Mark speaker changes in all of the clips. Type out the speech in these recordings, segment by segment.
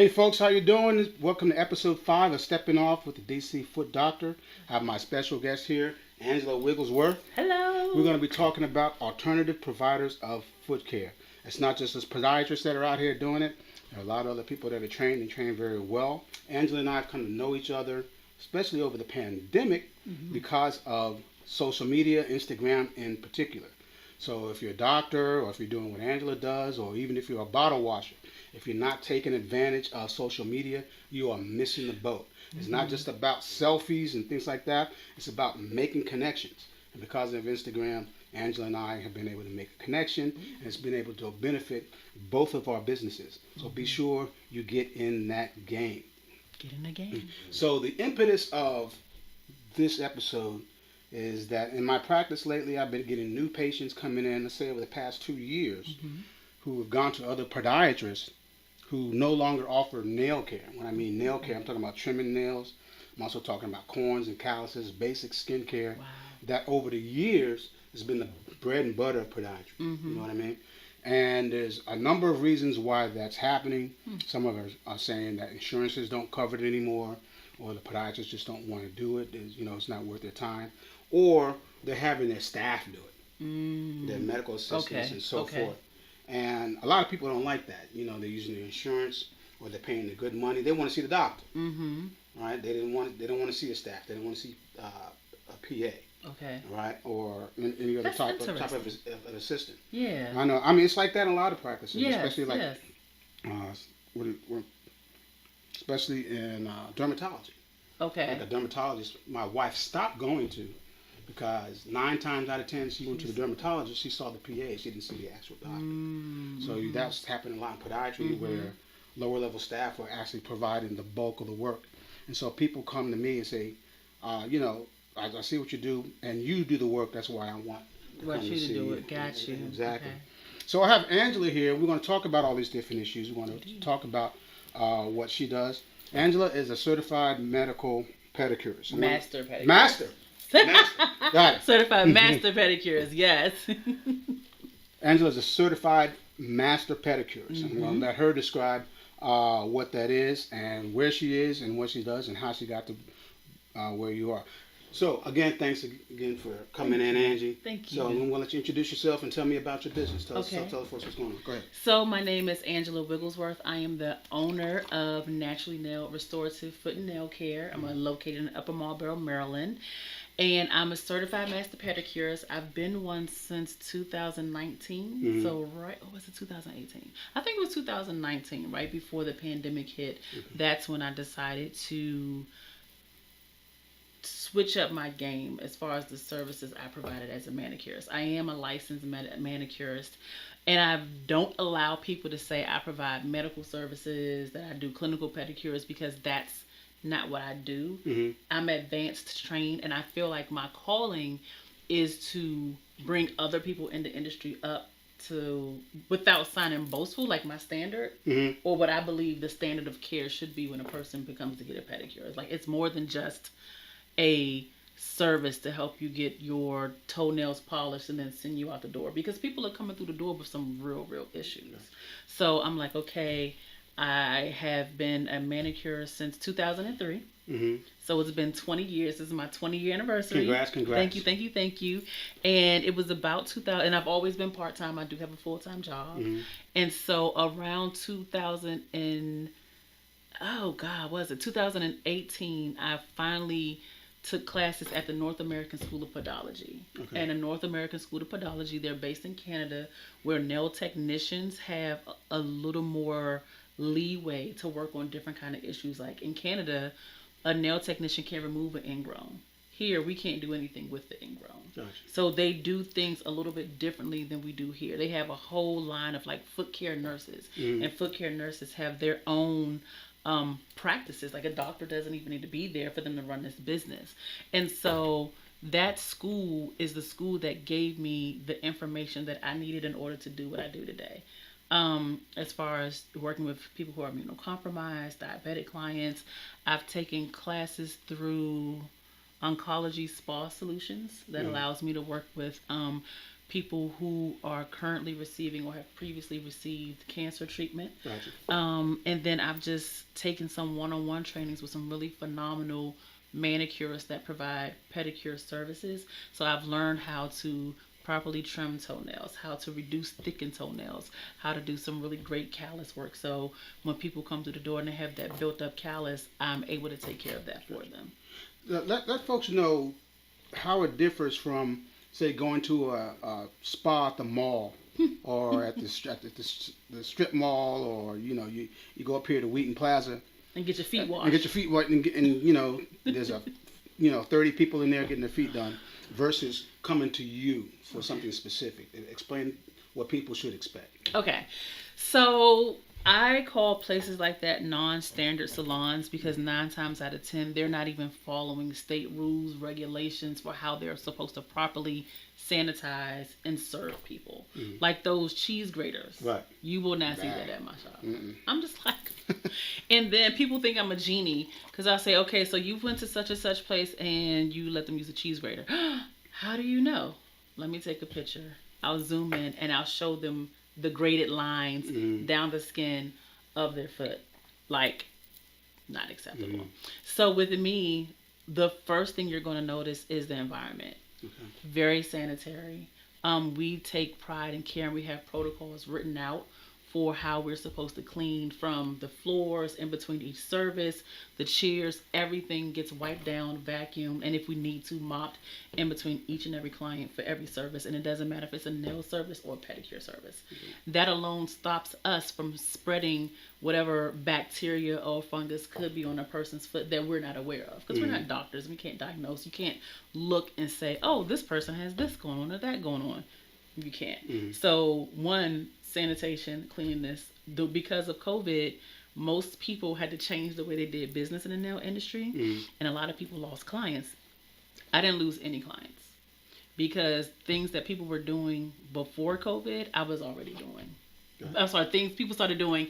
Speaker 1: Hey folks, how you doing? Welcome to episode 5 of Stepping Off with the DC Foot Doctor. I have my special guest here, Angela Wigglesworth. We're
Speaker 2: Hello.
Speaker 1: going to be talking about alternative providers of foot care. It's not just us podiatrists that are out here doing it. There are a lot of other people that are trained and trained very well. Angela and I have come to know each other, especially over the pandemic, because of social media, Instagram in particular. So if you're a doctor, or if you're doing what Angela does, or even if you're a bottle washer, if you're not taking advantage of social media, you are missing the boat. It's not just about selfies and things like that. It's about making connections. And because of Instagram, Angela and I have been able to make a connection, and it's been able to benefit both of our businesses. So be sure you get in that game.
Speaker 2: Get in the game.
Speaker 1: So the impetus of this episode is that in my practice lately, I've been getting new patients coming in, let's say over the past 2 years, who have gone to other podiatrists who no longer offer nail care. When I mean nail care, I'm talking about trimming nails. I'm also talking about corns and calluses, basic skin care.
Speaker 2: Wow.
Speaker 1: That over the years has been the bread and butter of podiatry. You know what I mean? And there's a number of reasons why that's happening. Some of us are saying that insurances don't cover it anymore, or the podiatrists just don't want to do it. It's not worth their time. Or they're having their staff do it, their medical assistants and so forth. And a lot of people don't like that. They're using their insurance or they're paying the good money. They want to see the doctor, right? They don't want to see a staff. They don't want to see a PA,
Speaker 2: Okay.
Speaker 1: right? Or any other
Speaker 2: That's
Speaker 1: type
Speaker 2: interesting.
Speaker 1: of an assistant.
Speaker 2: Yeah.
Speaker 1: I know. I mean, it's like that in a lot of practices,
Speaker 2: Yes.
Speaker 1: especially like
Speaker 2: Yes.
Speaker 1: especially in dermatology.
Speaker 2: Okay.
Speaker 1: Like a dermatologist, my wife stopped going to because 9 times out of 10 she went to the dermatologist. She saw the PA. She didn't see the actual doctor. So that's happening a lot in podiatry where lower level staff are actually providing the bulk of the work. And so people come to me and say, I see what you do, and you do the work. That's why I want
Speaker 2: Want you to
Speaker 1: see
Speaker 2: do it. Got you.
Speaker 1: Exactly.
Speaker 2: Okay.
Speaker 1: So I have Angela here. We're going to talk about all these different issues. We're going to talk about what she does. Angela is a certified medical pedicurist.
Speaker 2: Master pedicure.
Speaker 1: Master. Got it.
Speaker 2: Certified master pedicures. Yes.
Speaker 1: Angela is a certified master pedicurist. I'm going to let her describe what that is and where she is and what she does and how she got to where you are. So, again, thanks again for coming in, Angie.
Speaker 2: Thank you.
Speaker 1: So, I'm going to let you introduce yourself and tell me about your business. Tell us folks what's going on. Go ahead.
Speaker 2: So my name is Angela Wigglesworth. I am the owner of Naturally Nailed Restorative Foot and Nail Care. I'm located in Upper Marlboro, Maryland. And I'm a certified master pedicurist. I've been one since 2019. So was it 2018? I think it was 2019, right before the pandemic hit. That's when I decided to switch up my game as far as the services I provided as a manicurist. I am a licensed manicurist, and I don't allow people to say I provide medical services, that I do clinical pedicures, because that's not what I do. I'm advanced trained, and I feel like my calling is to bring other people in the industry up to, without sounding boastful, like my standard, or what I believe the standard of care should be when a person becomes to get a pedicure. It's like, it's more than just a service to help you get your toenails polished and then send you out the door, because people are coming through the door with some real issues. So I'm like, okay, I have been a manicurist since 2003. So it's been 20 years. This is my 20-year anniversary.
Speaker 1: Congrats.
Speaker 2: Thank you. And it was about 2000, and I've always been part-time. I do have a full-time job. And so around 2000 and, 2018, I finally took classes at the North American School of Podology. And the North American School of Podology, they're based in Canada, where nail technicians have a little more leeway to work on different kind of issues. Like in Canada, a nail technician can remove an ingrown. Here, we can't do anything with the ingrown.
Speaker 1: Gotcha.
Speaker 2: So they do things a little bit differently than we do here. They have a whole line of like foot care nurses, and foot care nurses have their own practices. Like a doctor doesn't even need to be there for them to run this business. And so that school is the school that gave me the information that I needed in order to do what I do today. As far as working with people who are immunocompromised, diabetic clients, I've taken classes through Oncology Spa Solutions that allows me to work with people who are currently receiving or have previously received cancer treatment.
Speaker 1: Gotcha.
Speaker 2: And then I've just taken some one-on-one trainings with some really phenomenal manicurists that provide pedicure services. So I've learned how to properly trim toenails, how to reduce thickened toenails, how to do some really great callus work. So when people come through the door and they have that built up callus, I'm able to take care of that for them.
Speaker 1: Let folks know how it differs from, say, going to a spa at the mall or at the strip mall, or you go up here to Wheaton Plaza
Speaker 2: And get your feet washed.
Speaker 1: and get your feet wet, and there's a 30 people in there getting their feet done, versus coming to you for something specific. Explain what people should expect.
Speaker 2: Okay. So I call places like that non-standard salons because 9 times out of 10, they're not even following state rules, regulations for how they're supposed to properly sanitize and serve people.
Speaker 1: Mm-hmm.
Speaker 2: Like those cheese graters.
Speaker 1: Right.
Speaker 2: You will not see
Speaker 1: Right.
Speaker 2: that at my shop.
Speaker 1: Mm-mm.
Speaker 2: I'm just like, and then people think I'm a genie because I say, okay, so you went to such and such place and you let them use a cheese grater. How do you know? Let me take a picture. I'll zoom in and I'll show them the graded lines
Speaker 1: Mm-hmm.
Speaker 2: down the skin of their foot. Like, not acceptable.
Speaker 1: Mm-hmm.
Speaker 2: So with me, the first thing you're going to notice is the environment.
Speaker 1: Okay.
Speaker 2: Very sanitary. We take pride and care, and we have protocols written out for how we're supposed to clean, from the floors in between each service, the chairs, everything gets wiped down, vacuumed, and if we need to, mopped in between each and every client for every service. And it doesn't matter if it's a nail service or a pedicure service. Mm-hmm. That alone stops us from spreading whatever bacteria or fungus could be on a person's foot that we're not aware of. Because
Speaker 1: Mm-hmm.
Speaker 2: we're not doctors. We can't diagnose. You can't look and say, oh, this person has this going on or that going on. You can't.
Speaker 1: Mm-hmm.
Speaker 2: So, one, sanitation, cleanliness. Because of COVID, most people had to change the way they did business in the nail industry,
Speaker 1: Mm-hmm.
Speaker 2: and a lot of people lost clients. I didn't lose any clients because things that people were doing before COVID, I was already doing.
Speaker 1: Okay.
Speaker 2: I'm sorry, things people started doing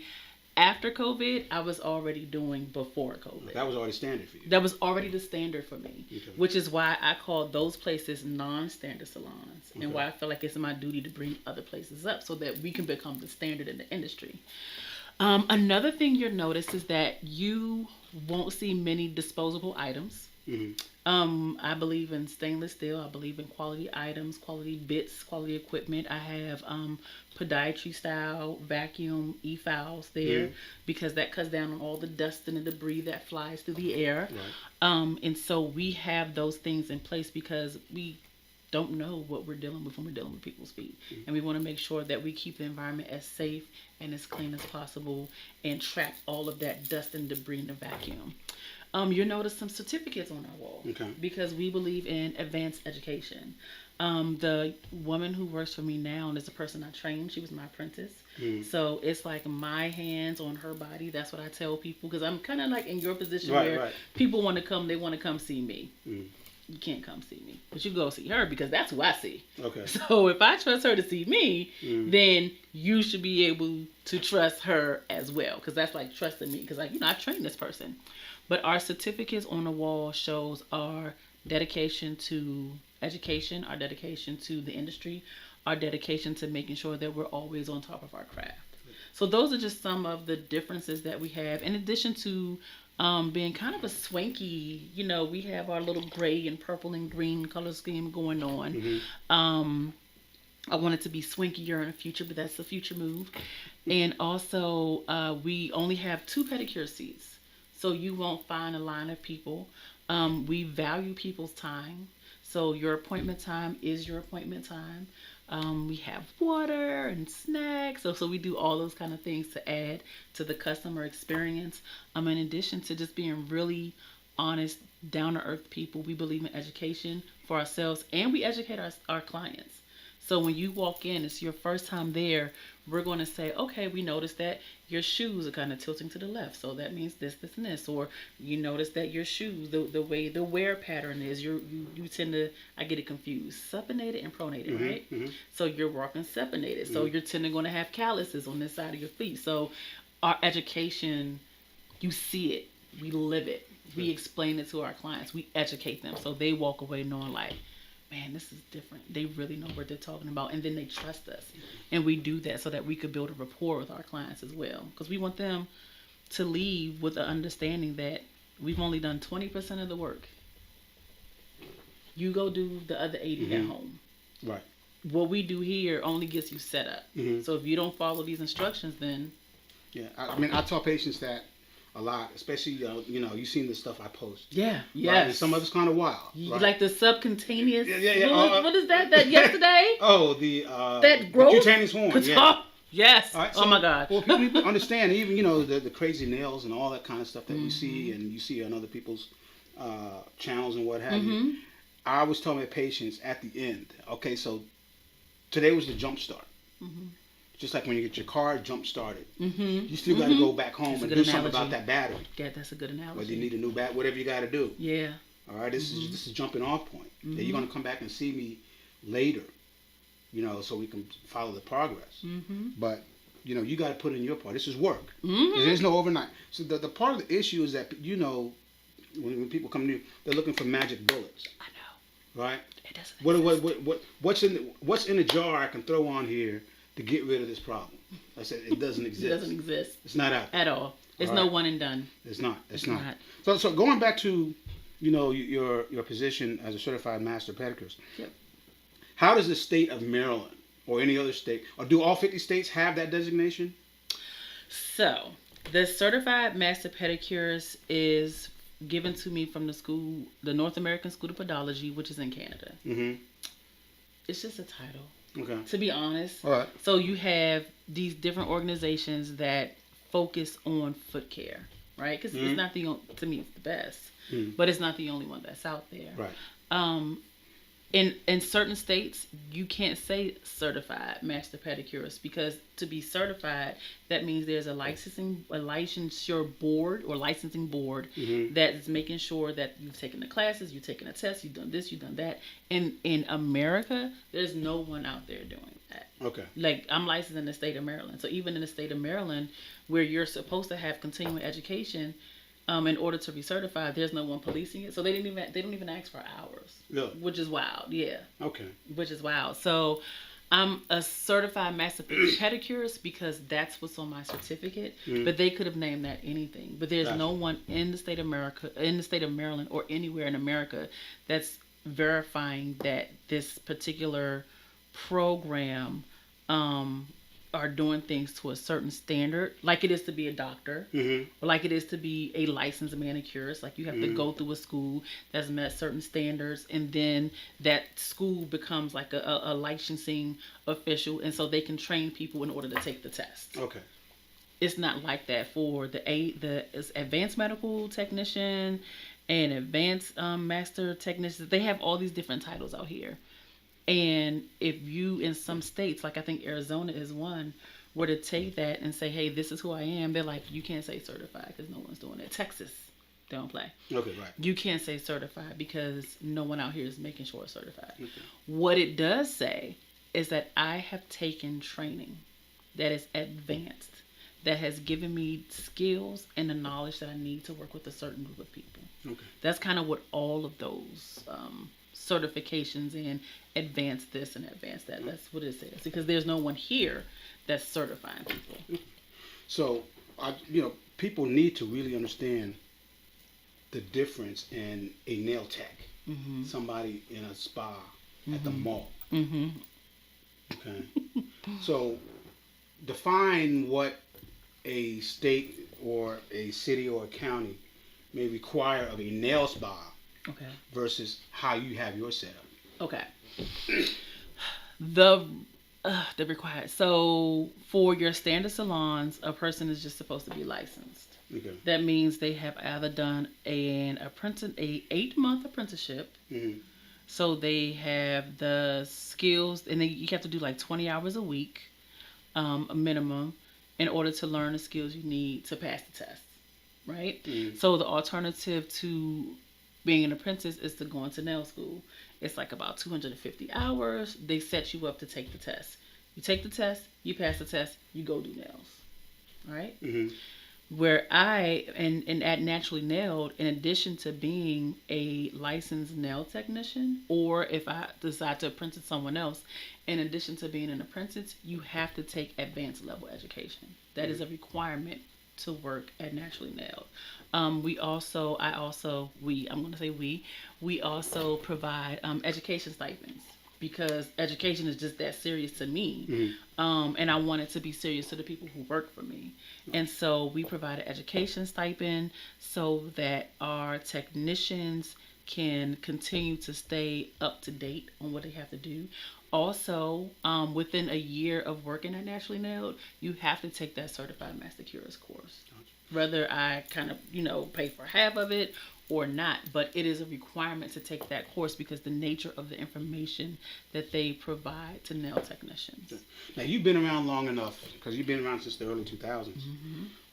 Speaker 2: after COVID, I was already doing before COVID.
Speaker 1: That was already standard for you.
Speaker 2: That was already the standard for me,
Speaker 1: Okay.
Speaker 2: which is why I call those places non-standard salons,
Speaker 1: Okay.
Speaker 2: and why I feel like it's my duty to bring other places up so that we can become the standard in the industry. Another thing you'll notice is that you won't see many disposable items.
Speaker 1: Mm-hmm.
Speaker 2: I believe in stainless steel. I believe in quality items, quality bits, quality equipment. I have podiatry style vacuum e-files there because that cuts down on all the dust and the debris that flies through the air.
Speaker 1: Right.
Speaker 2: And so we have those things in place because we don't know what we're dealing with when we're dealing with people's feet. Mm-hmm. And we want to make sure that we keep the environment as safe and as clean as possible and trap all of that dust and debris in the vacuum. You'll notice some certificates on our wall because we believe in advanced education. The woman who works for me now, and is the person I trained, she was my apprentice. So it's like my hands on her body. That's what I tell people because I'm kind of like in your position where people want to come, they want to come see me. You can't come see me, but you go see her because that's who I see.
Speaker 1: Okay.
Speaker 2: So if I trust her to see me, then you should be able to trust her as well, because that's like trusting me because I trained this person. But our certificates on the wall shows our dedication to education, our dedication to the industry, our dedication to making sure that we're always on top of our craft. So those are just some of the differences that we have, in addition to being kind of a swanky, we have our little gray and purple and green color scheme going on. I want it to be swankier in the future, but that's the future move. And also, we only have 2 pedicure seats, so you won't find a line of people. We value people's time, so your appointment time is your appointment time. We have water and snacks, so we do all those kind of things to add to the customer experience. In addition to just being really honest, down-to-earth people, we believe in education for ourselves, and we educate our clients. So when you walk in, it's your first time there, we're going to say, okay, we noticed that your shoes are kind of tilting to the left, so that means this, this, and this. Or you notice that your shoes, the way the wear pattern is, you tend to, I get it confused, supinated and pronated, right? So you're walking supinated, so you're tending going to have calluses on this side of your feet. So our education, you see it, we live it, we explain it to our clients, we educate them, so they walk away knowing like, man, this is different. They really know what they're talking about, and then they trust us, and we do that so that we could build a rapport with our clients as well, because we want them to leave with the understanding that we've only done 20% of the work. You go do the other 80 at home.
Speaker 1: Right.
Speaker 2: What we do here only gets you set up.
Speaker 1: Mm-hmm.
Speaker 2: So if you don't follow these instructions, then
Speaker 1: Yeah, I mean, I tell patients that a lot, especially you've seen the stuff I post.
Speaker 2: yeah, yes.
Speaker 1: Right? And some of it's kind of wild. Right?
Speaker 2: Like the subcutaneous.
Speaker 1: Yeah.
Speaker 2: What is that? That yesterday?
Speaker 1: Oh, the
Speaker 2: that growth.
Speaker 1: the cutaneous horn. Yeah.
Speaker 2: Yes.
Speaker 1: Right,
Speaker 2: oh my God.
Speaker 1: Well, people understand even the crazy nails and all that kind of stuff that we see and you see on other people's channels and what have you. I always tell my patients at the end, okay, so today was the jump start. Just like when you get your car jump started, you still got to go back home and do something about that battery.
Speaker 2: Yeah, that's a good analogy.
Speaker 1: Whether you need a new bat, whatever you got to do.
Speaker 2: Yeah.
Speaker 1: All right, this is jumping off point. That you're gonna come back and see me later, so we can follow the progress. But you got to put in your part. This is work. There's no overnight. So the part of the issue is that when people come to you, they're looking for magic bullets.
Speaker 2: I know.
Speaker 1: Right.
Speaker 2: It doesn't.
Speaker 1: What's in the jar I can throw on here to get rid of this problem? I said it doesn't exist.
Speaker 2: It doesn't exist.
Speaker 1: It's not out there.
Speaker 2: At all. It's
Speaker 1: All
Speaker 2: no
Speaker 1: right.
Speaker 2: one and done.
Speaker 1: It's not.
Speaker 2: It's not.
Speaker 1: So going back to your position as a certified master pedicurist.
Speaker 2: Yep.
Speaker 1: How does the state of Maryland or any other state, or do all 50 states have that designation?
Speaker 2: So the certified master pedicurist is given to me from the North American School of Podology, which is in Canada. It's just a title.
Speaker 1: Okay.
Speaker 2: To be honest.
Speaker 1: All right.
Speaker 2: So you have these different organizations that focus on foot care, right? Because it's not to me, it's the best, but it's not the only one that's out there.
Speaker 1: Right.
Speaker 2: In certain states, you can't say certified master pedicurist because to be certified, that means there's a licensure board or licensing board that's making sure that you've taken the classes, you've taken a test, you've done this, you've done that. In America, there's no one out there doing that.
Speaker 1: Okay.
Speaker 2: Like I'm licensed in the state of Maryland, so even in the state of Maryland, where you're supposed to have continuing education. In order to be certified, there's no one policing it, so they don't even ask for hours.
Speaker 1: Really?
Speaker 2: Which is wild, yeah.
Speaker 1: Okay.
Speaker 2: Which is wild. So, I'm a certified master pedicurist because that's what's on my certificate. But they could have named that anything. But there's no one in the state of Maryland, or anywhere in America that's verifying that this particular program are doing things to a certain standard, like it is to be a doctor, or like it is to be a licensed manicurist. Like you have to go through a school that's met certain standards, and then that school becomes like a licensing official, and so they can train people in order to take the test.
Speaker 1: Okay.
Speaker 2: It's not like that for the advanced medical technician and advanced master technicians. They have all these different titles out here. And if you, in some states, like I think Arizona is one, were to take that and say, hey, this is who I am, they're like, you can't say certified because no one's doing it. Texas, they don't play.
Speaker 1: Okay, right.
Speaker 2: You can't say certified because no one out here is making sure it's certified.
Speaker 1: Okay.
Speaker 2: What it does say is that I have taken training that is advanced, that has given me skills and the knowledge that I need to work with a certain group of people.
Speaker 1: Okay.
Speaker 2: That's kind of what all of those certifications in advance this and advance that. That's what it says, because there's no one here that's certifying people.
Speaker 1: So, people need to really understand the difference in a nail tech, somebody in a spa at the mall. Okay. So, define what a state or a city or a county may require of a nail spa.
Speaker 2: Okay.
Speaker 1: Versus how you have your setup.
Speaker 2: Okay. The required. So for your standard salons, a person is just supposed to be licensed.
Speaker 1: Okay.
Speaker 2: That means they have either done an 8-month apprenticeship. So they have the skills, and you have to do like 20 hours a week, a minimum, in order to learn the skills you need to pass the test. Right. So the alternative to being an apprentice is to go into nail school. It's like about 250 hours. They set you up to take the test. You take the test, you pass the test, you go do nails. All right? where I and at Naturally Nailed, in addition to being a licensed nail technician, or if I decide to apprentice someone else, in addition to being an apprentice, you have to take advanced level education. That is a requirement to work at Naturally Nailed. I'm going to say we also provide education stipends because education is just that serious to me. And I want it to be serious to the people who work for me. And so we provide an education stipend so that our technicians can continue to stay up to date on what they have to do. Also, within a year of working at Naturally Nailed, you have to take that Certified Master Curist course. Whether I kind of, pay for half of it or not, but it is a requirement to take that course because the nature of the information that they provide to nail technicians.
Speaker 1: Now, you've been around long enough, because you've been around since the early 2000s,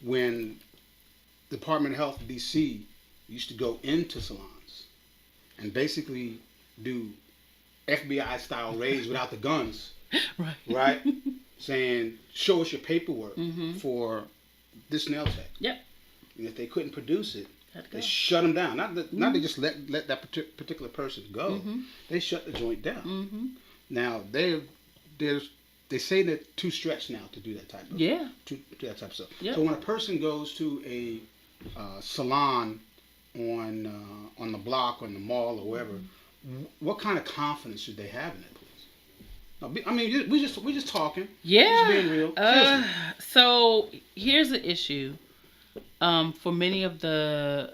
Speaker 1: when the Department of Health, D.C., used to go into salons and basically do FBI-style raids without the guns, right? Saying, show us your paperwork for this nail tech.
Speaker 2: Yep. And
Speaker 1: if they couldn't produce it, they shut them down. Not they just let that particular person go. They shut the joint down. Now they say they're too stretched now to do that type of to that type of stuff. So when a person goes to a salon on the block or in the mall or wherever, what kind of confidence should they have in that place? I mean, we just talking.
Speaker 2: Yeah.
Speaker 1: Just being real.
Speaker 2: So here's the issue. For many of the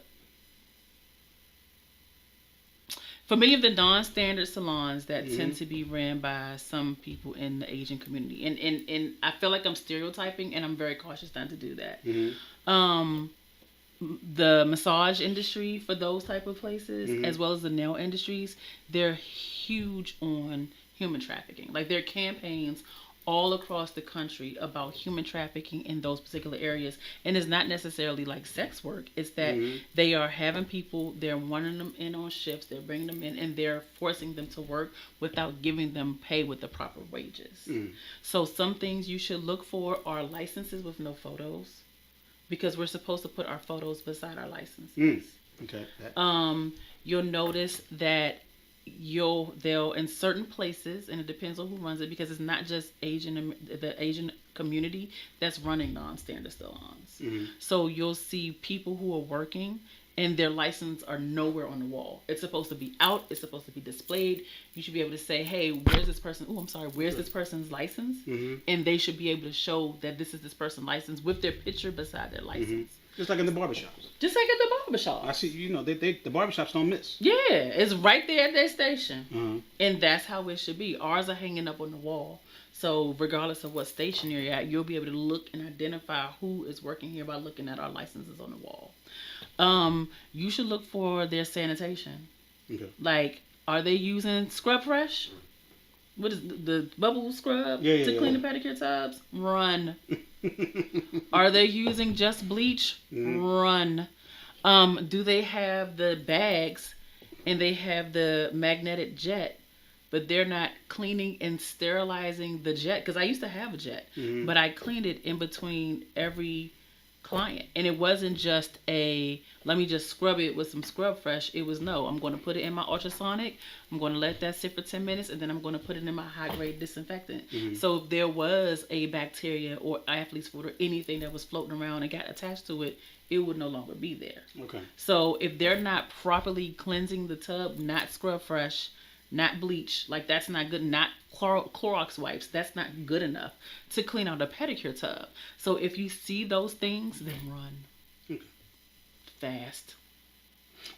Speaker 2: non-standard salons that tend to be ran by some people in the Asian community, and I feel like I'm stereotyping, and I'm very cautious not to do that. The massage industry for those type of places, as well as the nail industries, they're huge on human trafficking. Like, there are campaigns all across the country about human trafficking in those particular areas. And it's not necessarily like sex work. It's that they are having people, they're wanting them in on shifts, they're bringing them in, and they're forcing them to work without giving them pay with the proper wages. So some things you should look for are licenses with no photos, because we're supposed to put our photos beside our licenses.
Speaker 1: Okay.
Speaker 2: You'll notice that they'll in certain places, and it depends on who runs it, because it's not just the Asian community that's running non-standard salons. So you'll see people who are working and their license are nowhere on the wall. It's supposed to be out. It's supposed to be displayed. You should be able to say, hey, where's this person? Where's this person's license? And they should be able to show that this is this person's license with their picture beside their license.
Speaker 1: Just like in the barbershops.
Speaker 2: I
Speaker 1: see, the barbershops don't miss.
Speaker 2: Yeah, it's right there at their station. And that's how it should be. Ours are hanging up on the wall. So regardless of what station you're at, you'll be able to look and identify who is working here by looking at our licenses on the wall. You should look for their sanitation.
Speaker 1: Okay.
Speaker 2: Like, are they using Scrub Fresh? What is the bubble scrub to clean the pedicure tubs? Run. Are they using just bleach? Run. Do they have the bags and they have the magnetic jet, but they're not cleaning and sterilizing the jet? Because I used to have a jet, but I cleaned it in between every client. And it wasn't just let me just scrub it with some Scrub Fresh. It was, no, I'm going to put it in my ultrasonic. I'm going to let that sit for 10 minutes, and then I'm going to put it in my high-grade disinfectant. So if there was a bacteria or athlete's foot or anything that was floating around and got attached to it, it would no longer be there.
Speaker 1: Okay.
Speaker 2: So if they're not properly cleansing the tub, not Scrub Fresh, not bleach, like, that's not good, not Clorox wipes, that's not good enough to clean out a pedicure tub. So if you see those things, then run.
Speaker 1: Okay.
Speaker 2: Fast.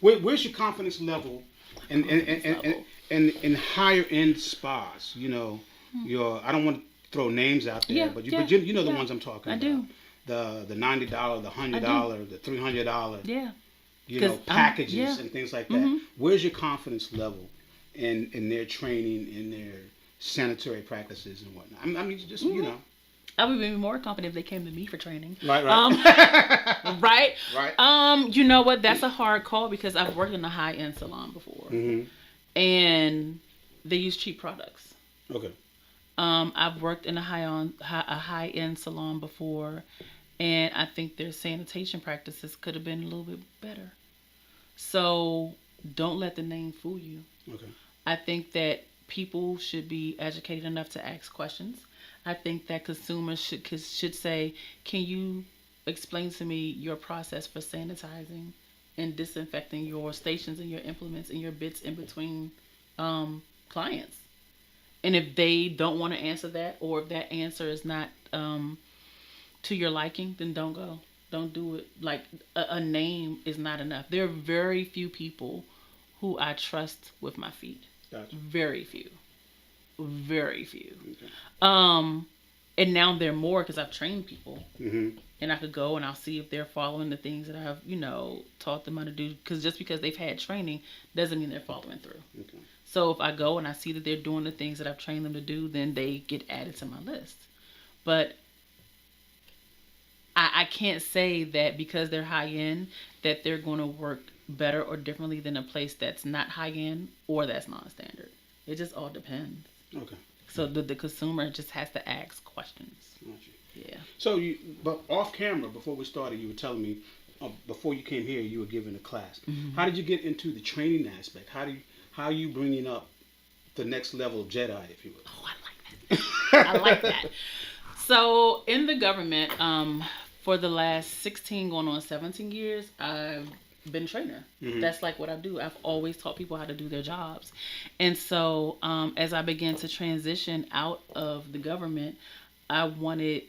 Speaker 1: Where's your confidence level in higher end spas? I don't want to throw names out there, but you know the ones I'm talking about. I do. The $90, the $100, the $300. Yeah. Packages and things like that. Where's your confidence level in their training, in their sanitary practices and whatnot? I mean, just
Speaker 2: I would be more confident if they came to me for training.
Speaker 1: Right.
Speaker 2: Right.
Speaker 1: Right.
Speaker 2: You know what? That's a hard call, because I've worked in a high-end salon before, and they use cheap products.
Speaker 1: Okay.
Speaker 2: I've worked in a high-end salon before, And I think their sanitation practices could have been a little bit better. So don't let the name fool you.
Speaker 1: Okay.
Speaker 2: I think that people should be educated enough to ask questions. I think that consumers should say, "Can you explain to me your process for sanitizing and disinfecting your stations and your implements and your bits in between clients?" And if they don't want to answer that, or if that answer is not to your liking, then don't go. Don't do it. Like a name is not enough. There are very few people who I trust with my feet.
Speaker 1: Gotcha.
Speaker 2: Very few. Very few.
Speaker 1: Okay.
Speaker 2: And now there are more because I've trained people.
Speaker 1: Mm-hmm.
Speaker 2: And I could go and I'll see if they're following the things that I've, taught them how to do. Because just because they've had training doesn't mean they're following through.
Speaker 1: Okay.
Speaker 2: So if I go and I see that they're doing the things that I've trained them to do, then they get added to my list. But I can't say that because they're high end that they're going to work better or differently than a place that's not high end or that's non-standard. It just all depends.
Speaker 1: Okay.
Speaker 2: So the consumer just has to ask questions.
Speaker 1: Gotcha.
Speaker 2: Yeah.
Speaker 1: So but off camera, before we started, you were telling me before you came here, you were giving a class.
Speaker 2: Mm-hmm.
Speaker 1: How did you get into the training aspect? How are you bringing up the next level of Jedi, if you will?
Speaker 2: Oh, I like that. I like that. So in the government, for the last 16 going on 17 years, I've been a trainer.
Speaker 1: Mm-hmm.
Speaker 2: That's like what I do. I've always taught people how to do their jobs. And so as I began to transition out of the government, I wanted,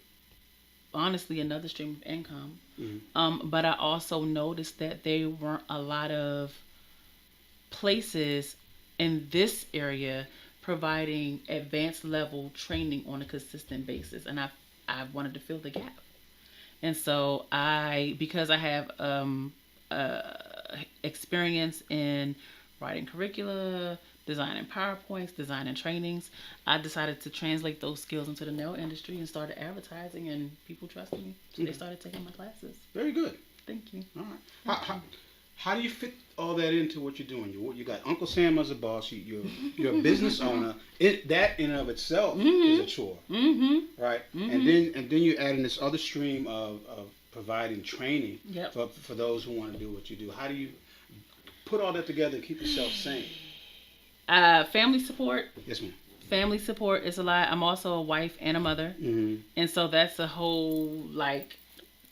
Speaker 2: honestly, another stream of income. Mm-hmm. But I also noticed that there weren't a lot of places in this area providing advanced level training on a consistent basis. And I wanted to fill the gap. And so because I have experience in writing curricula, designing PowerPoints, designing trainings, I decided to translate those skills into the nail industry and started advertising, and people trusted me. So they started taking my classes.
Speaker 1: Very good.
Speaker 2: Thank you.
Speaker 1: All right. How do you fit all that into what you're doing? You got Uncle Sam as a boss. You're a business owner. That in and of itself is a chore, right?
Speaker 2: Mm-hmm.
Speaker 1: And then you add in this other stream of providing training
Speaker 2: Yep.
Speaker 1: for those who want to do what you do. How do you put all that together and keep yourself sane?
Speaker 2: Family support.
Speaker 1: Yes, ma'am.
Speaker 2: Family support is a lot. I'm also a wife and a mother, and so that's a whole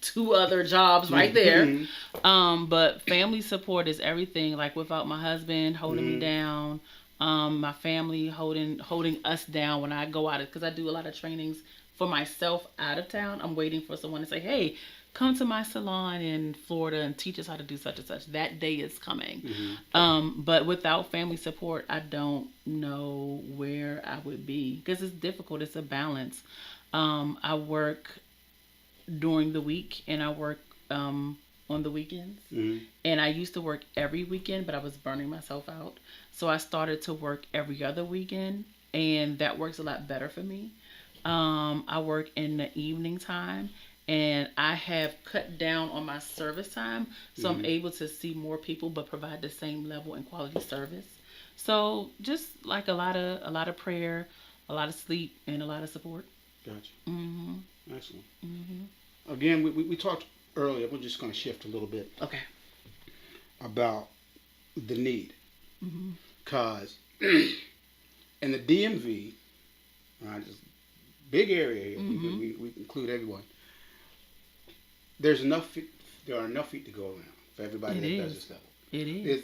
Speaker 2: 2 other jobs right there. But family support is everything. Like without my husband holding me down, my family holding us down when I go out, because I do a lot of trainings for myself out of town. I'm waiting for someone to say, "Hey, come to my salon in Florida and teach us how to do such and such." That day is coming. But without family support, I don't know where I would be, because it's difficult. It's a balance. I work during the week and I work on the weekends. And I used to work every weekend, but I was burning myself out. So I started to work every other weekend, and that works a lot better for me. I work in the evening time, and I have cut down on my service time, so I'm able to see more people but provide the same level and quality service. So just like a lot of prayer, a lot of sleep, and a lot of support.
Speaker 1: Gotcha. Excellent. Again, we talked earlier. We're just going to shift a little bit.
Speaker 2: Okay.
Speaker 1: About the need, because in the DMV, this big area here, we include everyone. There are enough feet to go around for everybody that does this level.
Speaker 2: It is.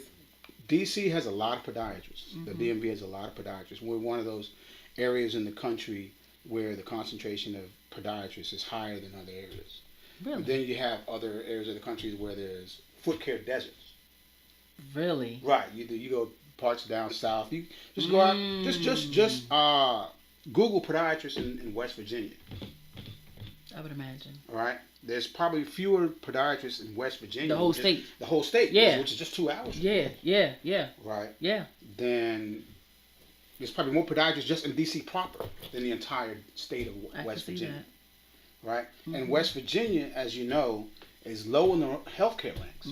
Speaker 1: DC has a lot of podiatrists. The DMV has a lot of podiatrists. We're one of those areas in the country where the concentration of podiatrists is higher than other areas.
Speaker 2: Really?
Speaker 1: But then you have other areas of the country where there's foot care deserts.
Speaker 2: Really?
Speaker 1: Right. You go parts down south. You just go out. Just Google podiatrists in West Virginia.
Speaker 2: I would imagine.
Speaker 1: All right. There's probably fewer podiatrists in West Virginia.
Speaker 2: The whole state.
Speaker 1: The whole state.
Speaker 2: Yeah.
Speaker 1: Which is just 2 hours.
Speaker 2: Yeah.
Speaker 1: Right.
Speaker 2: Yeah.
Speaker 1: Then there's probably more podiatrists just in DC proper than the entire state of West Virginia.
Speaker 2: That.
Speaker 1: Right. And West Virginia, as you know, is low in the healthcare ranks.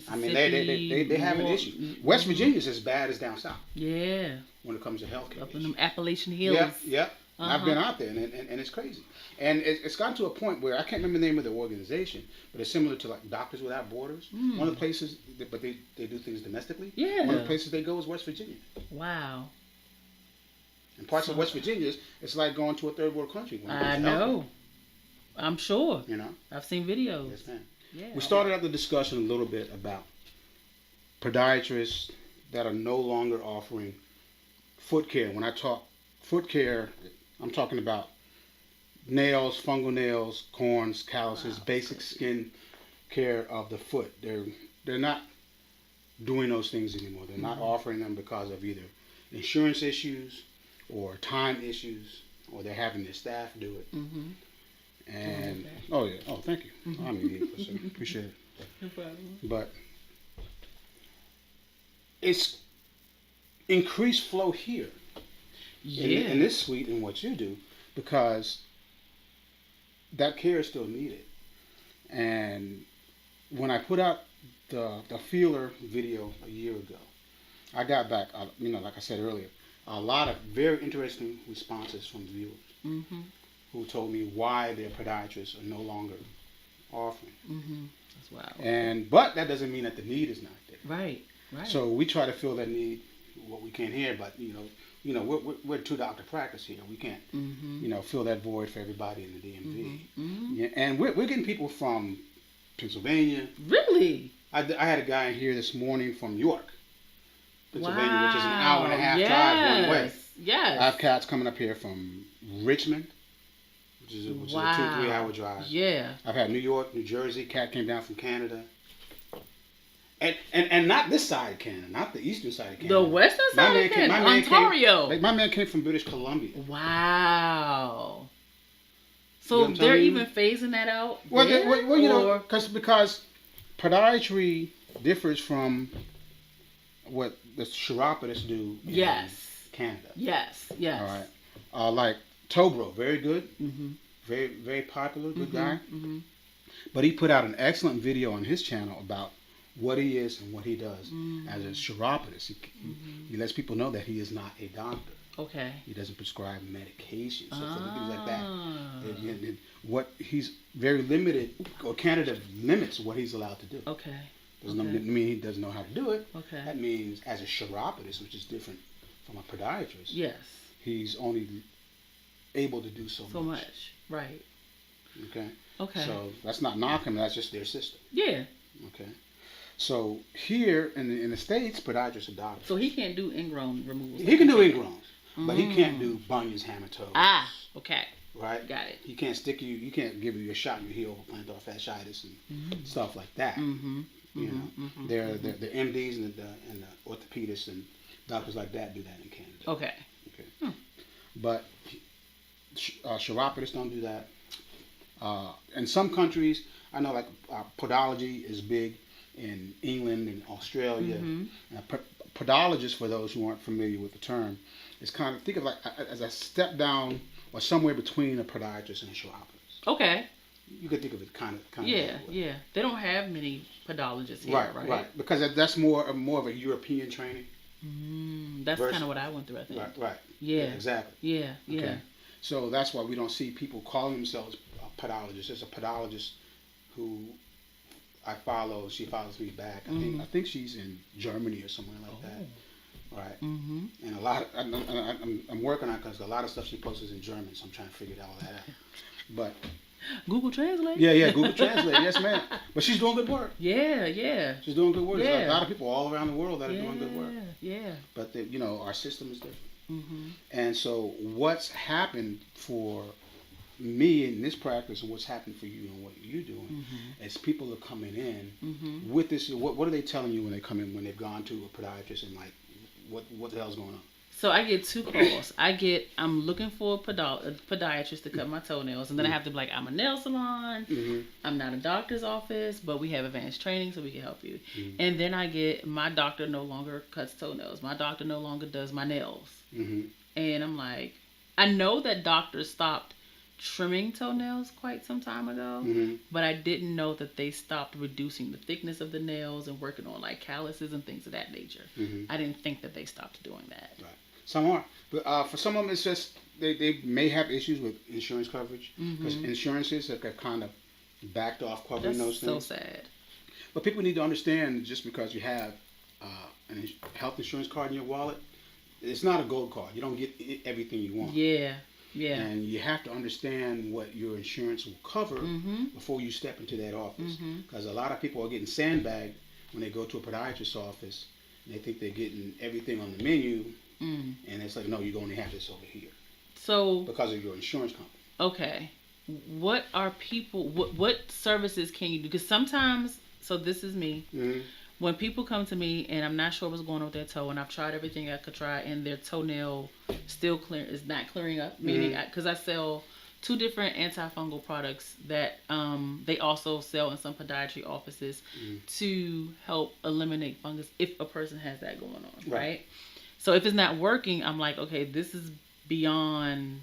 Speaker 1: I mean, they have an issue. West Virginia is as bad as down south.
Speaker 2: Yeah.
Speaker 1: When it comes to healthcare.
Speaker 2: Up in them Appalachian Hills.
Speaker 1: Yep. And I've been out there, and it's crazy. And it's gotten to a point where I can't remember the name of the organization, but it's similar to like Doctors Without Borders. One of the places, but they do things domestically.
Speaker 2: Yeah.
Speaker 1: One of the places they go is West Virginia.
Speaker 2: Wow.
Speaker 1: And parts of West Virginia, it's like going to a third world country. When
Speaker 2: I know. I'm sure.
Speaker 1: You know.
Speaker 2: I've seen videos.
Speaker 1: Yes, ma'am.
Speaker 2: Yeah.
Speaker 1: We started out the discussion a little bit about podiatrists that are no longer offering foot care. When I talk foot care, I'm talking about nails, fungal nails, corns, calluses, basic skin care of the foot. They're not doing those things anymore. They're not offering them because of either insurance issues or time issues, or they're having their staff do it. And thank you. I mean, appreciate it.
Speaker 2: No problem.
Speaker 1: But it's increased flow here in this suite in what you do, because that care is still needed. And when I put out the feeler video a year ago, I got back, like I said earlier, a lot of very interesting responses from viewers who told me why their podiatrists are no longer offering.
Speaker 2: That's wow.
Speaker 1: But that doesn't mean that the need is not there.
Speaker 2: Right. Right.
Speaker 1: So we try to fill that need what we can here, but we're two doctor practice here. We can't fill that void for everybody in the DMV. Yeah, and we're getting people from Pennsylvania.
Speaker 2: Really?
Speaker 1: I had a guy here this morning from York, Pennsylvania, which is an hour and a half drive one way.
Speaker 2: Yes.
Speaker 1: I have cats coming up here from Richmond, which is a 2-3 hour drive.
Speaker 2: Yeah.
Speaker 1: I've had New York, New Jersey. Cat came down from Canada. And not this side of Canada, not the eastern side of Canada.
Speaker 2: The western side of Canada? Ontario.
Speaker 1: My man came from British Columbia.
Speaker 2: Wow. So they're even phasing that out?
Speaker 1: Well, because podiatry differs from what the chiropodists do in Canada.
Speaker 2: Yes.
Speaker 1: All right. Like Tobro, very good. Very, very popular, good guy. But he put out an excellent video on his channel about what he is and what he does as a chiropodist. He lets people know that he is not a doctor.
Speaker 2: Okay.
Speaker 1: He doesn't prescribe medications, things like that. And what he's very limited, or Canada limits what he's allowed to do.
Speaker 2: Okay.
Speaker 1: Doesn't mean he doesn't know how to do it.
Speaker 2: Okay.
Speaker 1: That means as a chiropodist, which is different from a podiatrist.
Speaker 2: Yes.
Speaker 1: He's only able to do so
Speaker 2: much. Right.
Speaker 1: Okay.
Speaker 2: Okay.
Speaker 1: So that's not knocking. That's just their system.
Speaker 2: Yeah.
Speaker 1: Okay. So here in the States, podiatrists are doctors.
Speaker 2: So he can't do ingrown removals.
Speaker 1: He can do ingrowns, but he can't do bunions, hammer-toes.
Speaker 2: Okay.
Speaker 1: Right.
Speaker 2: Got it.
Speaker 1: He can't stick you. You can't give you a shot in your heel for plantar fasciitis and stuff like that. They're the MDs and the orthopedists and doctors like that do that in Canada.
Speaker 2: Okay.
Speaker 1: But chiropodists don't do that. In some countries, I know like podology is big in England and Australia. Podologist, for those who aren't familiar with the term, is kind of, think of like as a step down or somewhere between a podiatrist and a chiropodist.
Speaker 2: Okay.
Speaker 1: You could think of it kind of.
Speaker 2: Yeah. They don't have many podologists here, right?
Speaker 1: Because that's more of a European training.
Speaker 2: That's kind of what I went through, I think.
Speaker 1: Right.
Speaker 2: Yeah.
Speaker 1: Exactly.
Speaker 2: Yeah.
Speaker 1: Okay. So that's why we don't see people calling themselves podologists. There's a podologist who I follow. She follows me back. I think she's in Germany or somewhere like that. Right. And a lot. I'm working on it because a lot of stuff she posts is in German, so I'm trying to figure all that out. But
Speaker 2: Google Translate.
Speaker 1: Yeah. Google Translate. Yes, ma'am. But she's doing good work.
Speaker 2: Yeah.
Speaker 1: She's doing good work. There's a lot of people all around the world that are doing good work.
Speaker 2: Yeah.
Speaker 1: But our system is different. And so what's happened for me in this practice and what's happened for you and what you're doing is people are coming in with this. What are they telling you when they come in, when they've gone to a podiatrist and like, what the hell's going on?
Speaker 2: So I get two calls. I'm looking for a podiatrist to cut my toenails, and then I have to be like, I'm a nail salon. I'm not a doctor's office, but we have advanced training, so we can help you. And then I get, my doctor no longer cuts toenails. My doctor no longer does my nails. And I'm like, I know that doctors stopped trimming toenails quite some time ago, but I didn't know that they stopped reducing the thickness of the nails and working on like calluses and things of that nature. I didn't think that they stopped doing that.
Speaker 1: Right. Some are, but for some of them, it's just they may have issues with insurance coverage because insurances have got kind of backed off covering
Speaker 2: That's
Speaker 1: those
Speaker 2: so
Speaker 1: things.
Speaker 2: sad.
Speaker 1: But people need to understand just because you have health insurance card in your wallet, it's not a gold card. You don't get everything you want.
Speaker 2: Yeah. Yeah.
Speaker 1: And you have to understand what your insurance will cover before you step into that office. Because a lot of people are getting sandbagged when they go to a podiatrist's office and they think they're getting everything on the menu. And it's like, no, you only have this over here.
Speaker 2: So
Speaker 1: Because of your insurance company.
Speaker 2: okay, what are people? What services can you do? Because sometimes, so this is me. When people come to me and I'm not sure what's going on with their toe, and I've tried everything I could try, and their toenail still is not clearing up, meaning because I sell 2 different antifungal products that they also sell in some podiatry offices to help eliminate fungus if a person has that going on, right? So if it's not working, I'm like, okay, this is beyond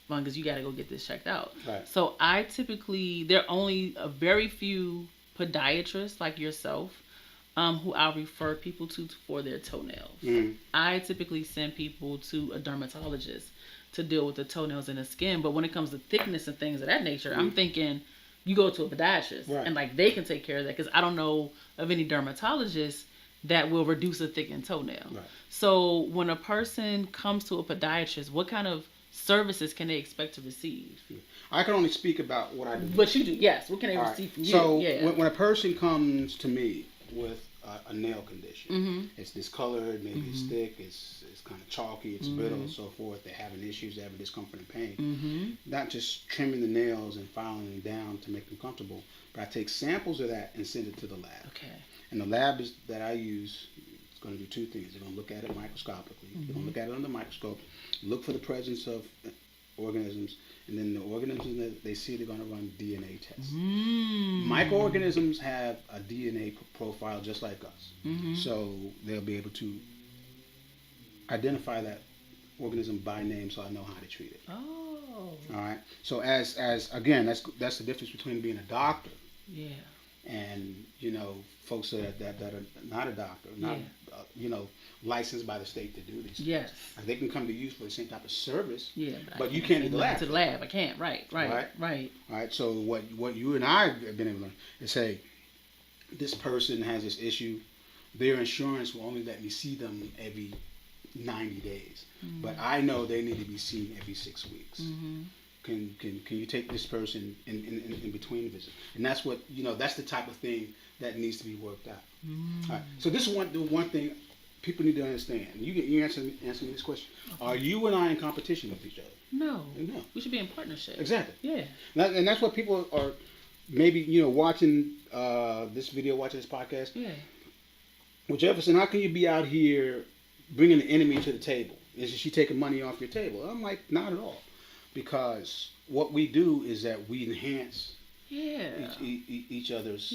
Speaker 2: fungus. You got to go get this checked out.
Speaker 1: Right.
Speaker 2: So I typically, there are only a very few podiatrists like yourself who I'll refer people to for their toenails. I typically send people to a dermatologist to deal with the toenails and the skin. But when it comes to thickness and things of that nature, I'm thinking you go to a podiatrist and like they can take care of that, because I don't know of any dermatologist that will reduce a thickened toenail.
Speaker 1: Right.
Speaker 2: So when a person comes to a podiatrist, what kind of services can they expect to receive?
Speaker 1: I can only speak about what I do.
Speaker 2: What you do, yes. What can they
Speaker 1: All
Speaker 2: receive
Speaker 1: right.
Speaker 2: from you?
Speaker 1: So
Speaker 2: Yeah.
Speaker 1: when a person comes to me with a nail condition, it's discolored, maybe it's thick, it's kind of chalky, it's brittle, and so forth. They're having issues, they're having discomfort and pain. Not just trimming the nails and filing them down to make them comfortable, but I take samples of that and send it to the lab.
Speaker 2: Okay.
Speaker 1: And the lab that I use is going to do 2 things. They're going to look at it microscopically. They're going to look at it under the microscope, look for the presence of organisms, and then the organisms that they see, they're going to run DNA tests. Microorganisms have a DNA profile just like us. So they'll be able to identify that organism by name, so I know how to treat it.
Speaker 2: Oh.
Speaker 1: All right. So as again, that's the difference between being a doctor
Speaker 2: Yeah.
Speaker 1: and folks that are not a doctor, not licensed by the state to do these.
Speaker 2: Yes.
Speaker 1: Things. They can come to you for the same type of service.
Speaker 2: Yeah.
Speaker 1: But you can't
Speaker 2: to
Speaker 1: do the lab.
Speaker 2: To the lab, I can't. Right.
Speaker 1: All right. So what you and I have been able to learn is say, this person has this issue. Their insurance will only let me see them every 90 days, but I know they need to be seen every 6 weeks. Can you take this person in between the visits? And that's what that's the type of thing that needs to be worked out. All right. So this is the one thing people need to understand. You answer me this question. Okay. Are you and I in competition with each other?
Speaker 2: No.
Speaker 1: No.
Speaker 2: We should be in partnership.
Speaker 1: Exactly.
Speaker 2: Yeah.
Speaker 1: And that's what people are maybe watching this video, watching this podcast.
Speaker 2: Yeah.
Speaker 1: Well, Jefferson, how can you be out here bringing the enemy to the table? Is she taking money off your table? I'm like, not at all. Because what we do is that we enhance each other's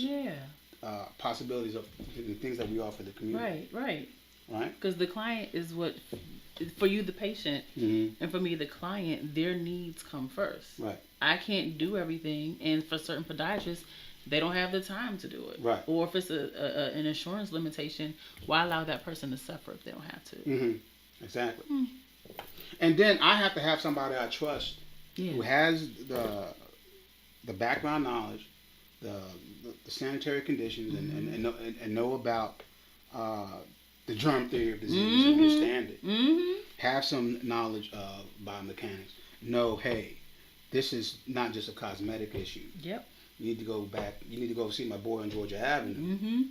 Speaker 1: possibilities of the things that we offer the community.
Speaker 2: Right.
Speaker 1: Right?
Speaker 2: Because the client is what, for you, the patient, and for me, the client, their needs come first.
Speaker 1: Right.
Speaker 2: I can't do everything, and for certain podiatrists, they don't have the time to do it.
Speaker 1: Right.
Speaker 2: Or if it's an insurance limitation, why allow that person to suffer if they don't have to?
Speaker 1: Exactly. And then I have to have somebody I trust who has the background knowledge, the sanitary conditions, and know about the germ theory of disease, and understand it. Have some knowledge of biomechanics. Know, hey, this is not just a cosmetic issue.
Speaker 2: Yep.
Speaker 1: You need to go back. You need to go see my boy on Georgia Avenue.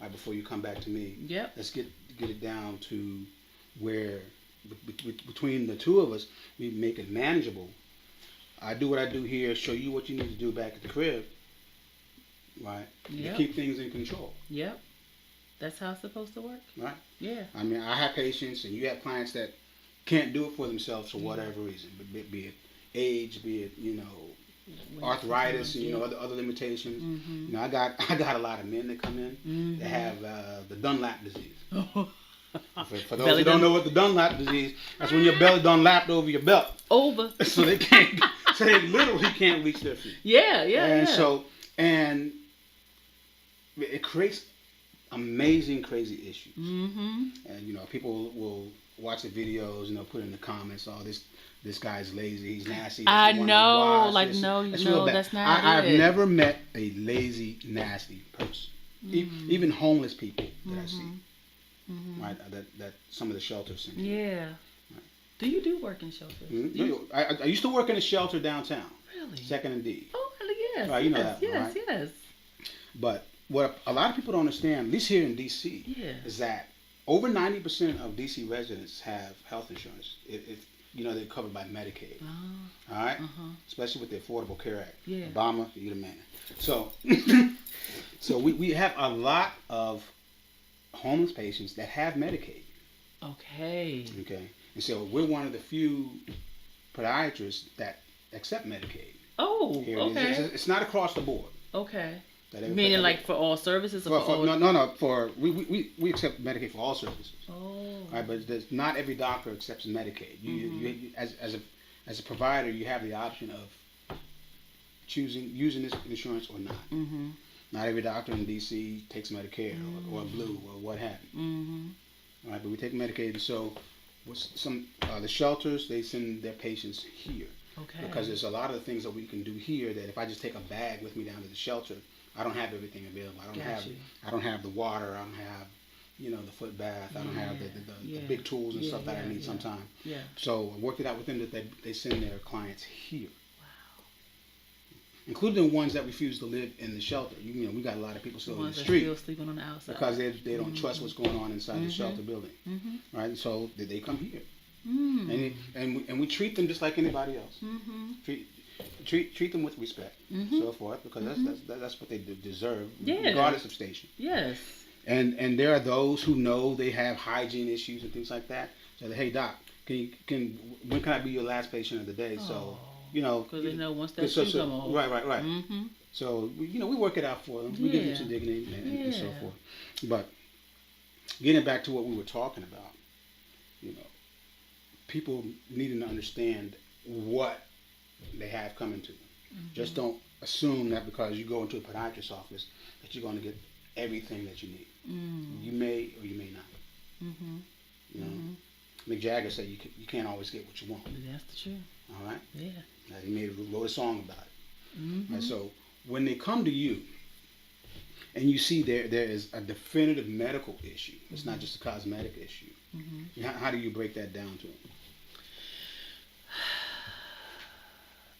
Speaker 1: Right before you come back to me.
Speaker 2: Yep.
Speaker 1: Let's get it down to where between the two of us, we make it manageable. I do what I do here, show you what you need to do back at the crib, right?
Speaker 2: Yep.
Speaker 1: To keep things in control.
Speaker 2: Yep. That's how it's supposed to work.
Speaker 1: Right?
Speaker 2: Yeah.
Speaker 1: I mean, I have patients, and you have clients that can't do it for themselves for whatever reason, be it age, be it arthritis, and other limitations. I got a lot of men that come in that have the Dunlap disease. For those who don't know what the Dunlap disease, that's when your belly done lapped over your belt.
Speaker 2: Over.
Speaker 1: So they literally can't reach their feet.
Speaker 2: Yeah.
Speaker 1: And it creates amazing, crazy issues. And people will watch the videos, put in the comments, oh, this guy's lazy, he's nasty.
Speaker 2: I
Speaker 1: doesn't wanna
Speaker 2: know,
Speaker 1: wash
Speaker 2: like
Speaker 1: this."
Speaker 2: no,
Speaker 1: That's real bad.
Speaker 2: that's not
Speaker 1: I've
Speaker 2: it.
Speaker 1: never met a lazy, nasty person. Even homeless people that I see, right? That some of the shelters send.
Speaker 2: Yeah. Do you do work in shelters?
Speaker 1: I used to work in a shelter downtown,
Speaker 2: Really?
Speaker 1: Second and D.
Speaker 2: Oh, yes.
Speaker 1: Right, you know
Speaker 2: yes,
Speaker 1: that one,
Speaker 2: yes,
Speaker 1: right?
Speaker 2: yes.
Speaker 1: But what a lot of people don't understand, at least here in DC,
Speaker 2: Yeah.
Speaker 1: is that over 90% of DC residents have health insurance. If they're covered by Medicaid.
Speaker 2: Oh.
Speaker 1: All right,
Speaker 2: Uh-huh.
Speaker 1: especially with the Affordable Care Act.
Speaker 2: Yeah.
Speaker 1: Obama, you're the man. So, so we have a lot of homeless patients that have Medicaid.
Speaker 2: Okay.
Speaker 1: Okay, and so we're one of the few podiatrists that accept Medicaid.
Speaker 2: Oh,
Speaker 1: Here
Speaker 2: okay.
Speaker 1: it's not across the board.
Speaker 2: Okay.
Speaker 1: That
Speaker 2: Meaning like for all services or for all...
Speaker 1: No. We accept Medicaid for all services.
Speaker 2: Oh.
Speaker 1: All right, but not every doctor accepts Medicaid. You as a provider, you have the option of using this insurance or not.
Speaker 2: Mm-hmm.
Speaker 1: Not every doctor in DC takes Medicare or Blue or what have you.
Speaker 2: Mm-hmm.
Speaker 1: All right, but we take Medicaid, and so with the shelters, they send their patients here.
Speaker 2: Okay.
Speaker 1: Because there's a lot of things that we can do here that if I just take a bag with me down to the shelter, I don't have everything available. I don't have the water. I don't have the foot bath. I don't have the big tools and stuff that I need sometimes.
Speaker 2: Yeah.
Speaker 1: So I worked it out with them that they send their clients here. Wow. Including the ones that refuse to live in the shelter. We got a lot of people still in the street.
Speaker 2: Still sleeping on the outside.
Speaker 1: Because they don't trust what's going on inside the shelter building.
Speaker 2: Mm-hmm.
Speaker 1: Right? So they come here.
Speaker 2: Mm.
Speaker 1: And we treat them just like anybody else.
Speaker 2: Mm-hmm.
Speaker 1: Treat them with respect, so forth, because that's what they deserve, regardless of station.
Speaker 2: Yes.
Speaker 1: And there are those who know they have hygiene issues and things like that. So hey doc, when can I be your last patient of the day? So
Speaker 2: because they know once that shoe come off.
Speaker 1: Right.
Speaker 2: Mm-hmm.
Speaker 1: So we work it out for them. We give them some dignity and so forth. But getting back to what we were talking about, people needing to understand what they have coming to them. Mm-hmm. Just don't assume that because you go into a podiatrist's office that you're going to get everything that you need. Mm. You may or you may not. Mm-hmm. Mick Jagger said you can't always get what you want.
Speaker 2: That's the truth.
Speaker 1: All right?
Speaker 2: Yeah.
Speaker 1: He wrote a song about it.
Speaker 2: Mm-hmm.
Speaker 1: Right, so when they come to you and you see there is a definitive medical issue, it's not just a cosmetic issue, how do you break that down to them?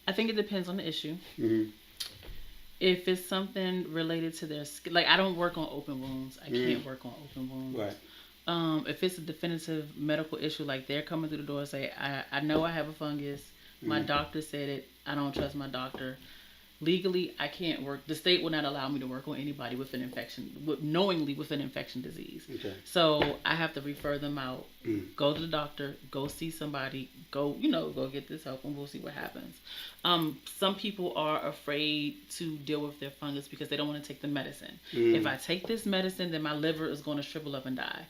Speaker 2: I think it depends on the issue.
Speaker 1: Mm-hmm.
Speaker 2: If it's something related to their skin, like I don't work on open wounds. I can't work on open wounds.
Speaker 1: Right.
Speaker 2: If it's a definitive medical issue, like they're coming through the door and say, I know I have a fungus. My doctor said it. I don't trust my doctor. Legally, I can't work. The state will not allow me to work on anybody with an infection, knowingly with an infection disease.
Speaker 1: Okay.
Speaker 2: So I have to refer them out. Go to the doctor. Go see somebody. Go get this help, and we'll see what happens. Some people are afraid to deal with their fungus because they don't want to take the medicine. If I take this medicine, then my liver is going to shrivel up and die.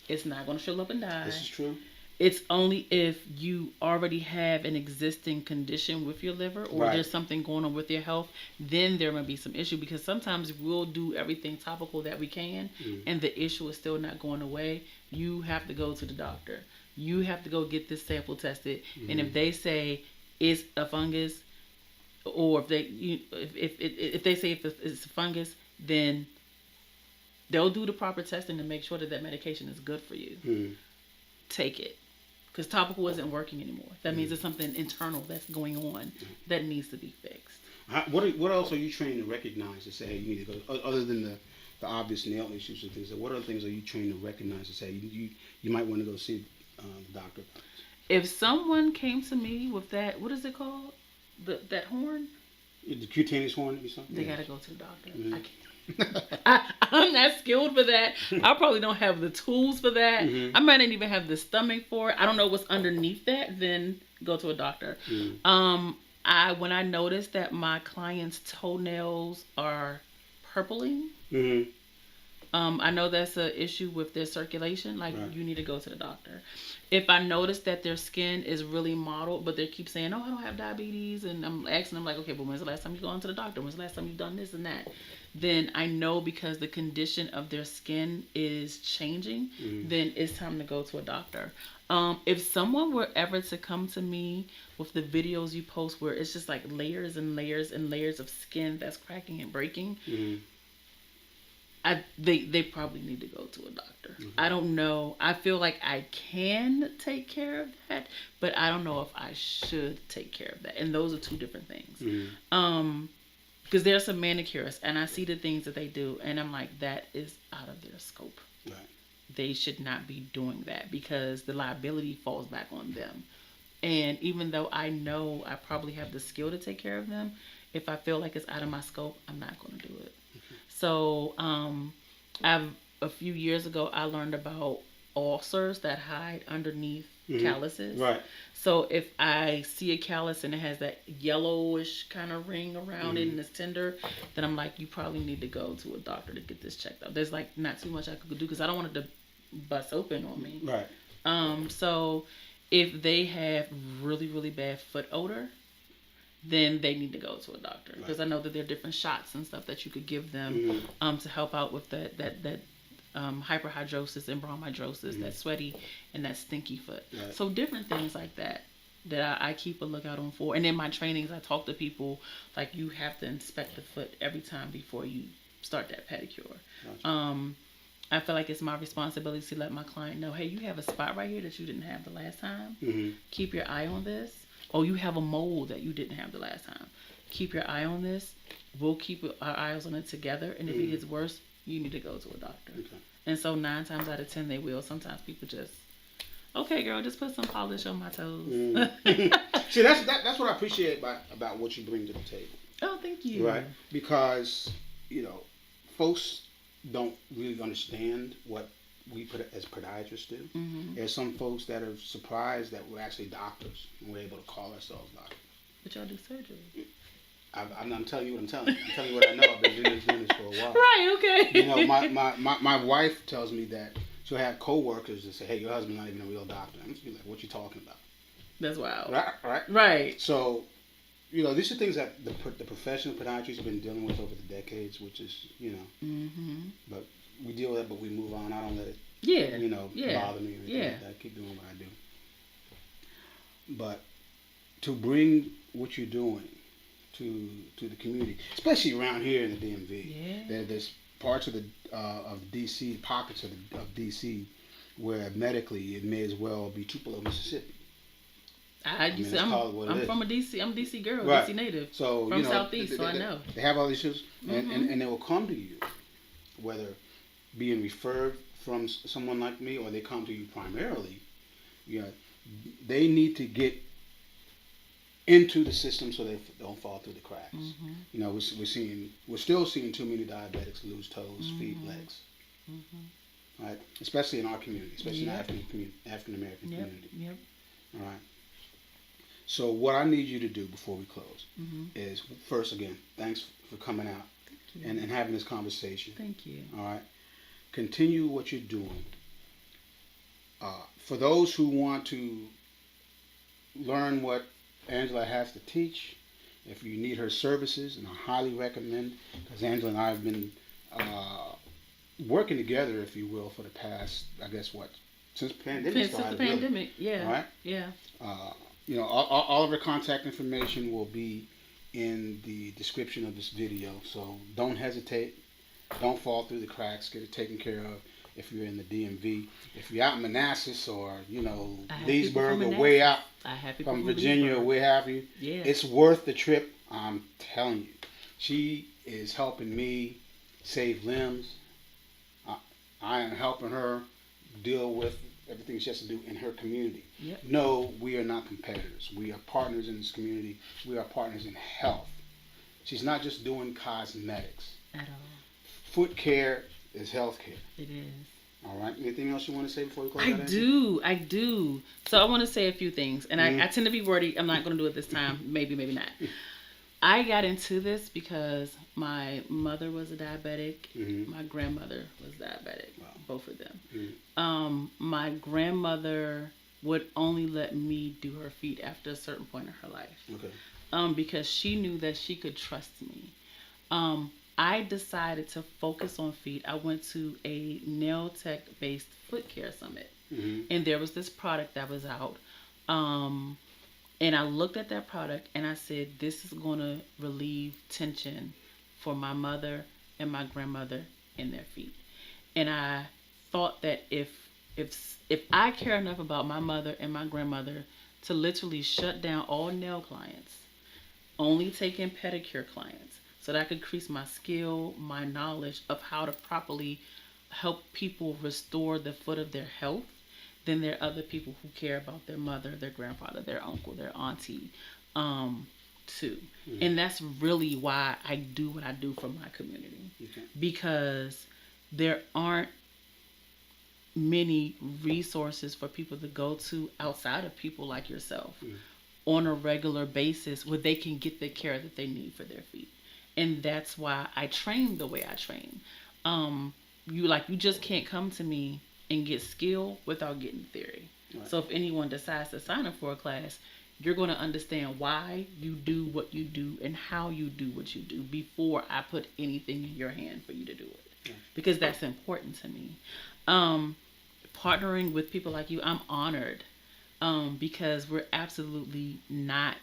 Speaker 2: It's not going to shrivel up and die.
Speaker 1: This is true.
Speaker 2: It's only if you already have an existing condition with your liver or there's something going on with your health, then there may be some issue, because sometimes we'll do everything topical that we can and the issue is still not going away. You have to go to the doctor. You have to go get this sample tested. And if they say it's a fungus, or if they say if it's a fungus, then they'll do the proper testing to make sure that medication is good for you. Take it. Because topical isn't working anymore. That means there's something internal that's going on that needs to be fixed.
Speaker 1: What else are you trained to recognize to say, hey, you need to go, other than the obvious nail issues and things, what other things are you trained to recognize to say you might want to go see the doctor about this?
Speaker 2: If someone came to me with that, what is it called? That horn?
Speaker 1: The cutaneous horn or something?
Speaker 2: They got to go to the doctor. I can't. I'm not skilled for that. I probably don't have the tools for that. I might not even have the stomach for it. I don't know what's underneath that. Then go to a doctor. When I notice that my clients' toenails are purpling, I know that's an issue with their circulation. You need to go to the doctor. If I notice that their skin is really mottled, but they keep saying, "Oh, I don't have diabetes," and I'm asking them okay, but when's the last time you gone to the doctor? When's the last time you've done this and that? then I know because the condition of their skin is changing, then it's time to go to a doctor. If someone were ever to come to me with the videos you post where it's just like layers and layers and layers of skin that's cracking and breaking, they probably need to go to a doctor. I don't know. I feel like I can take care of that, but I don't know if I should take care of that. And those are two different things. Because there's some manicurists, and I see the things that they do, and I'm like, that is out of their scope.
Speaker 1: Right.
Speaker 2: They should not be doing that because the liability falls back on them. And even though I know I probably have the skill to take care of them, if I feel like it's out of my scope, I'm not going to do it. So, a few years ago, I learned about ulcers that hide underneath calluses.
Speaker 1: Right.
Speaker 2: So if I see a callus and it has that yellowish kind of ring around it and it's tender, then I'm like, you probably need to go to a doctor to get this checked out. There's like not too much I could do because I don't want it to bust open on me.
Speaker 1: Right.
Speaker 2: So if they have really, really bad foot odor, then they need to go to a doctor because I know that there are different shots and stuff that you could give them to help out with that hyperhidrosis and bronchidrosis, that sweaty and that stinky foot.
Speaker 1: Right.
Speaker 2: So different things like that I keep a lookout on for. And in my trainings, I talk to people like you have to inspect the foot every time before you start that pedicure. Gotcha. I feel like it's my responsibility to let my client know, hey, you have a spot right here that you didn't have the last time. Keep your eye on this. Oh, you have a mole that you didn't have the last time. Keep your eye on this. We'll keep our eyes on it together. And if it gets worse, you need to go to a doctor. Okay. And so 9 times out of 10, they will. Sometimes people just, okay, girl, just put some polish on my toes.
Speaker 1: See, that's what I appreciate about what you bring to the table.
Speaker 2: Oh, thank you.
Speaker 1: Right? Because, folks don't really understand what we as podiatrists do. There's some folks that are surprised that we're actually doctors and we're able to call ourselves doctors.
Speaker 2: But y'all do surgery.
Speaker 1: I'm telling you what I'm telling you. I'm telling you what I know. I've been doing this for a while.
Speaker 2: Right, okay.
Speaker 1: My wife tells me that she'll have coworkers that say, hey, your husband's not even a real doctor. I'm just be like, what you talking about?
Speaker 2: That's wild.
Speaker 1: Right. So, these are things that the professional podiatrists have been dealing with over the decades, which is, but we deal with it, but we move on. I don't let it, bother me or anything like that. I keep doing what I do. But to bring what you're doing to the community, especially around here in the DMV, there's parts of DC, pockets of DC, where medically it may as well be Tupelo, Mississippi.
Speaker 2: I'm from a DC. I'm a DC girl,
Speaker 1: right.
Speaker 2: DC native.
Speaker 1: So
Speaker 2: from Southeast, so I know
Speaker 1: they have all these issues, and they will come to you, whether being referred from someone like me or they come to you primarily. They need to get into the system so they don't fall through the cracks. We're still seeing too many diabetics lose toes, feet, legs. Right, especially in our community, especially in the African American community.
Speaker 2: Yep.
Speaker 1: All right. So what I need you to do before we close is, first, again, thanks for coming out and having this conversation.
Speaker 2: Thank you.
Speaker 1: All right. Continue what you're doing. For those who want to learn what Angela has to teach, if you need her services, and I highly recommend, because Angela and I have been working together, if you will, for the past, I guess, since the pandemic started.
Speaker 2: Since the pandemic,
Speaker 1: yeah. Right?
Speaker 2: Yeah.
Speaker 1: All of her contact information will be in the description of this video, so don't hesitate. Don't fall through the cracks. Get it taken care of. If you're in the DMV, if you're out in Manassas or Leesburg or way out from Virginia or where have you, it's worth the trip. I'm telling you, she is helping me save limbs. I am helping her deal with everything she has to do in her community.
Speaker 2: Yep.
Speaker 1: No, we are not competitors. We are partners in this community. We are partners in health. She's not just doing cosmetics.
Speaker 2: At all.
Speaker 1: Foot care is health care.
Speaker 2: It is.
Speaker 1: All right. Anything else you want to say before we close?
Speaker 2: I do. So I want to say a few things, and I tend to be wordy. I'm not going to do it this time. Maybe not. I got into this because my mother was a diabetic. My grandmother was diabetic. Wow. Both of them. My grandmother would only let me do her feet after a certain point in her life.
Speaker 1: Okay.
Speaker 2: Because she knew that she could trust me. I decided to focus on feet. I went to a nail tech based foot care summit, and there was this product that was out. Um, and I looked at that product and I said, this is going to relieve tension for my mother and my grandmother in their feet. And I thought that if I care enough about my mother and my grandmother to literally shut down all nail clients, only take in pedicure clients, so that I could increase my skill, my knowledge of how to properly help people restore the foot of their health, then there are other people who care about their mother, their grandfather, their uncle, their auntie, too. And that's really why I do what I do for my community. Because there aren't many resources for people to go to outside of people like yourself on a regular basis where they can get the care that they need for their feet. And that's why I train the way I train. You just can't come to me and get skill without getting theory. Right. So if anyone decides to sign up for a class, you're going to understand why you do what you do and how you do what you do before I put anything in your hand for you to do it. Yeah. Because that's important to me. Partnering with people like you, I'm honored because we're absolutely not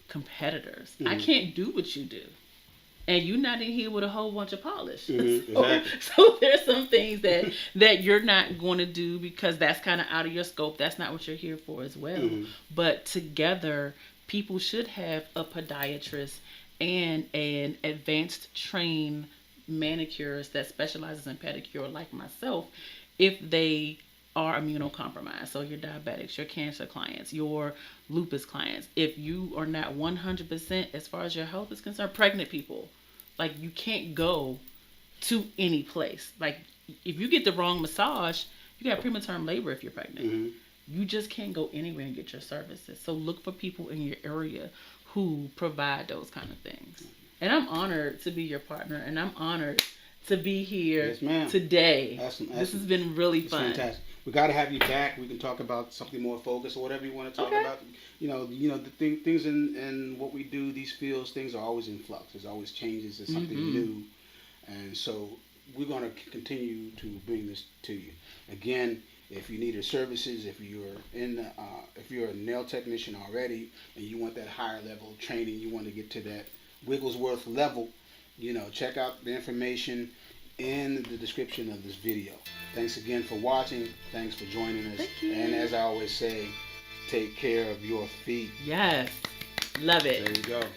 Speaker 2: competitors. I can't do what you do. And you're not in here with a whole bunch of polish. Exactly. So there's some things that you're not going to do because that's kind of out of your scope. That's not what you're here for as well. But together, people should have a podiatrist and an advanced trained manicurist that specializes in pedicure like myself if they are immunocompromised. So your diabetics, your cancer clients, your lupus clients. If you are not 100% as far as your health is concerned, pregnant people, like you can't go to any place. Like if you get the wrong massage, you got premature labor if you're pregnant. You just can't go anywhere and get your services. So look for people in your area who provide those kind of things. And I'm honored to be your partner, and I'm honored to be here today. This has been really fun.
Speaker 1: Fantastic. We got to have you back. We can talk about something more focused or whatever you want to talk about. The things in what we do, these fields, things are always in flux. There's always changes. There's something new, and so we're going to continue to bring this to you. Again, if you need our services, if you're a nail technician already and you want that higher level of training, you want to get to that Wigglesworth level, check out the information in the description of this video. Thanks again for watching. Thanks for joining us.
Speaker 2: Thank you.
Speaker 1: And as I always say, take care of your feet.
Speaker 2: Yes. Love it.
Speaker 1: There you go.